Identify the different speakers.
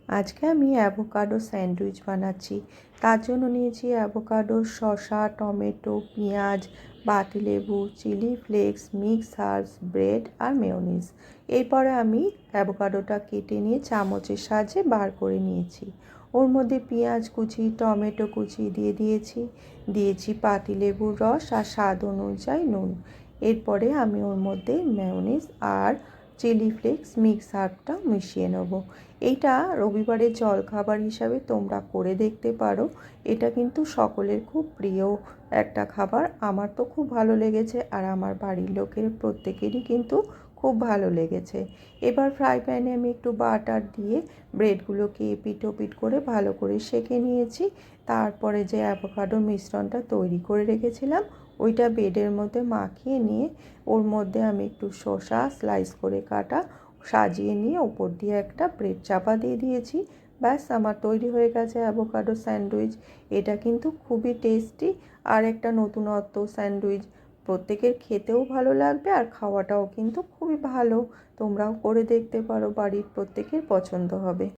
Speaker 1: আজকে আমি avocado sandwich বানাচ্ছি। তার জন্য নিয়েছি অ্যাভোকাডো, শসা, টমেটো, পেঁয়াজ, পাতিলেবু, chilli flakes, mix herbs, bread আর মেয়োনিজ। এরপরে আমি অ্যাভোকাডোটা কেটে নিয়ে চামচের সাহায্যে বার করে নিয়েছি। ওর মধ্যে পেঁয়াজ কুচি, টমেটো কুচি দিয়েছি পাতিলেবুর রস আর স্বাদ অনুযায়ী নুন। এরপরে আমি ওর মধ্যে মেয়োনিজ আর চিলি ফ্লেক্স, মিক্স হার্বটা মিশিয়ে নেব। এইটা রবিবারের জলখাবার হিসাবে তোমরা করে দেখতে পারো। এটা কিন্তু সকলের খুব প্রিয় একটা খাবার। আমার তো খুব ভালো লেগেছে আর আমার বাড়ির লোকের প্রত্যেকেরই কিন্তু খুব ভালো লেগেছে। এবার ফ্রাই প্যানে আমি একটু বাটার দিয়ে ব্রেডগুলোকে এপিট ওপিট করে ভালো করে সেঁকে নিয়েছি। তারপরে যে অ্যাভোকাডোর মিশ্রণটা তৈরি করে রেখেছিলাম ওইটা ব্রেডের মধ্যে মাখিয়ে নিয়ে ওর মধ্যে আমি একটু শসা স্লাইস করে কাটা সাজিয়ে নিয়ে ওপর দিয়ে একটা ব্রেড চাপা দিয়ে দিয়েছি। ব্যাস, আমার তৈরি হয়ে গেছে অ্যাভোকাডো স্যান্ডউইচ। এটা কিন্তু খুবই টেস্টি আর একটা নতুনত্ব স্যান্ডউইচ। প্রত্যেকের খেতেও ভালো লাগবে আর খাওয়াটাও কিন্তু খুবই ভালো। তোমরাও করে দেখতে পারো, বাড়ির প্রত্যেকের পছন্দ হবে।